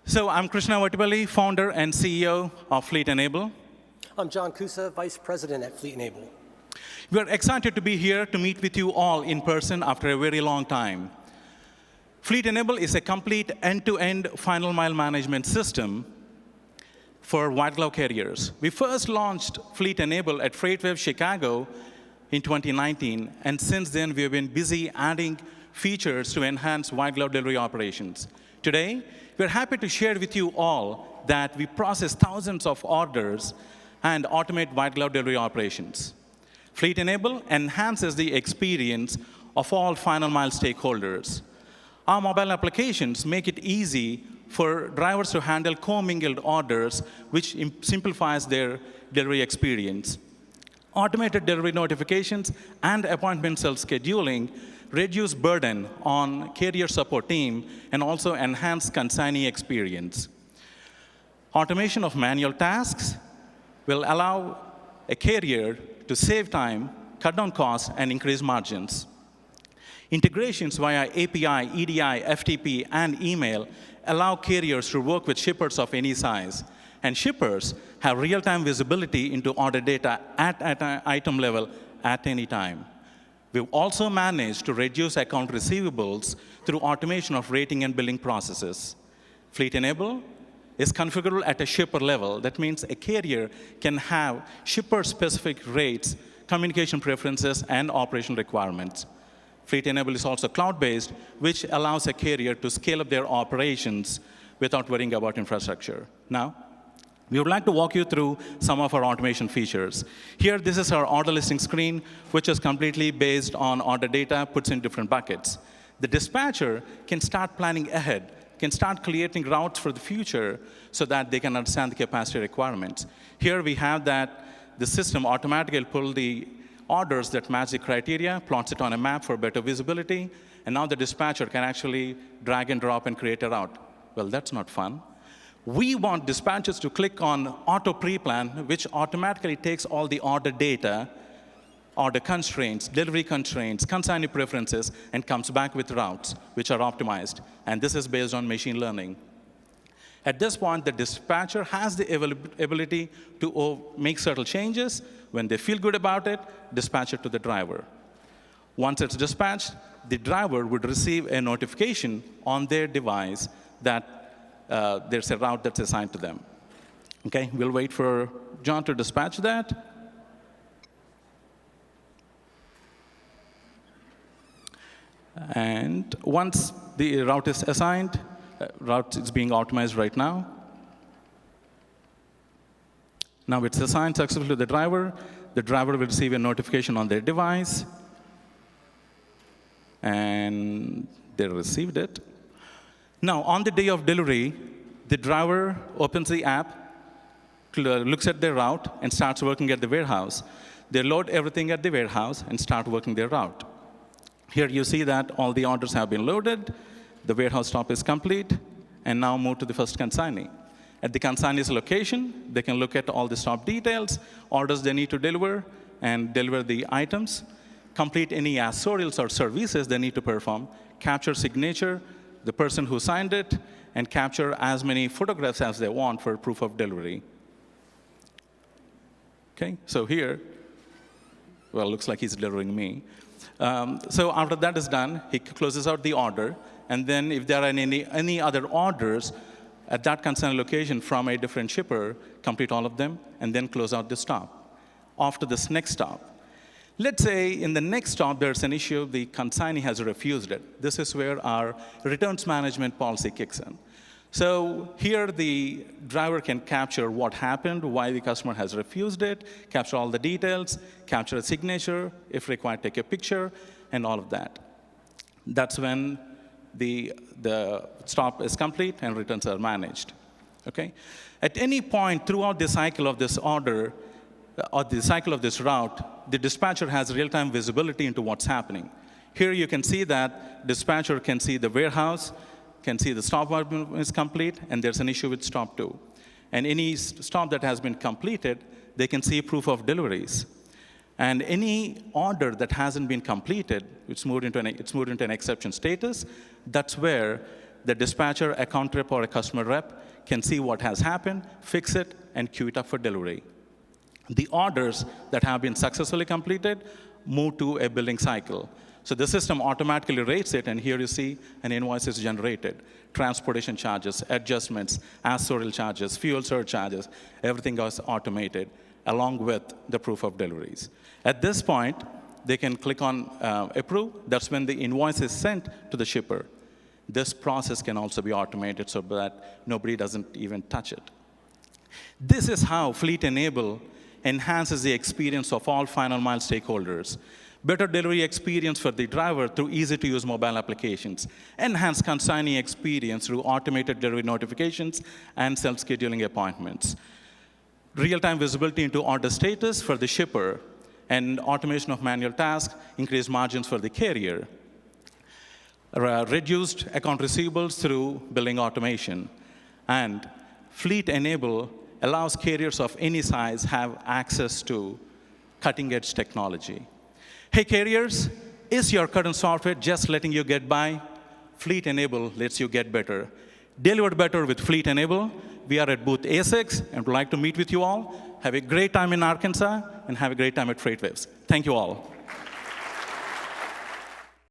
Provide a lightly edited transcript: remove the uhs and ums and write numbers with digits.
So I'm Krishna Vattipalli, founder and CEO of Fleet Enable. I'm John Kusa, Vice President at Fleet Enable. We're excited to be here to meet with you all in person after a very long time. Fleet Enable is a complete end-to-end final mile management system for white glove carriers. We first launched Fleet Enable at FreightWaves Chicago in 2019, and since then we have been busy adding features to enhance white glove delivery operations. Today, we're happy to share with you all that we process thousands of orders and automate white glove delivery operations. Fleet Enable enhances the experience of all final mile stakeholders. Our mobile applications make it easy for drivers to handle commingled orders, which simplifies their delivery experience. Automated delivery notifications and appointment cell scheduling reduce burden on carrier support team and also enhance consignee experience. Automation of manual tasks will allow a carrier to save time, cut down costs, and increase margins. Integrations via API, EDI, FTP, and email allow carriers to work with shippers of any size. And shippers have real-time visibility into order data at an item level at any time. We've also managed to reduce account receivables through automation of rating and billing processes. Fleet Enable is configurable at a shipper level. That means a carrier can have shipper-specific rates, communication preferences, and operation requirements. Fleet Enable is also cloud-based, which allows a carrier to scale up their operations without worrying about infrastructure. Now, we would like to walk you through some of our automation features. Here, this is our order listing screen, which is completely based on order data, puts in different buckets. The dispatcher can start planning ahead, can start creating routes for the future so that they can understand the capacity requirements. Here, we have that the system automatically pull the orders that match the criteria, plots it on a map for better visibility, and now the dispatcher can actually drag and drop and create a route. Well, that's not fun. We want dispatchers to click on Auto Pre-Plan, which automatically takes all the order data, order constraints, delivery constraints, consignee preferences, and comes back with routes, which are optimized. And this is based on machine learning. At this point, the dispatcher has the ability to make certain changes. When they feel good about it, dispatch it to the driver. Once it's dispatched, the driver would receive a notification on their device that there's a route that's assigned to them. Okay, we'll wait for John to dispatch that. And once the route is assigned, route is being optimized right now. Now it's assigned successfully to the driver. The driver will receive a notification on their device. And they received it. Now, on the day of delivery, the driver opens the app, looks at their route, and starts working at the warehouse. They load everything at the warehouse and start working their route. Here you see that all the orders have been loaded, the warehouse stop is complete, and now move to the first consignee. At the consignee's location, they can look at all the stop details, orders they need to deliver, and deliver the items, complete any accessorials or services they need to perform, capture signature, the person who signed it, and capture as many photographs as they want for proof of delivery. Okay, so here, well, looks like he's delivering me. So after that is done, he closes out the order, and then if there are any other orders at that consignee location from a different shipper, complete all of them, and then close out the stop. After this next stop, let's say in the next stop there's an issue, the consignee has refused it. This is where our returns management policy kicks in. So here the driver can capture what happened, why the customer has refused it, capture all the details, capture a signature, if required, take a picture, and all of that. That's when the stop is complete and returns are managed. Okay? At any point throughout the cycle of this order, or the cycle of this route, the dispatcher has real-time visibility into what's happening. Here you can see that dispatcher can see the warehouse, can see the stop is complete, and there's an issue with stop 2. And any stop that has been completed, they can see proof of deliveries. And any order that hasn't been completed, it's moved into an exception status, that's where the dispatcher, account rep, or a customer rep can see what has happened, fix it, and queue it up for delivery. The orders that have been successfully completed move to a billing cycle. So the system automatically rates it, and here you see an invoice is generated. Transportation charges, adjustments, accessorial charges, fuel surcharges, everything goes automated, along with the proof of deliveries. At this point, they can click on approve. That's when the invoice is sent to the shipper. This process can also be automated so that nobody doesn't even touch it. This is how Fleet Enable enhances the experience of all final mile stakeholders. Better delivery experience for the driver through easy-to-use mobile applications. Enhanced consignee experience through automated delivery notifications and self-scheduling appointments. Real-time visibility into order status for the shipper, and automation of manual tasks, increased margins for the carrier. Reduced account receivables through billing automation. And Fleet Enable allows carriers of any size have access to cutting-edge technology. Hey carriers, is your current software just letting you get by? Fleet Enable lets you get better. Delivered better with Fleet Enable. We are at booth A6 and would like to meet with you all. Have a great time in Arkansas and have a great time at FreightWaves. Thank you all.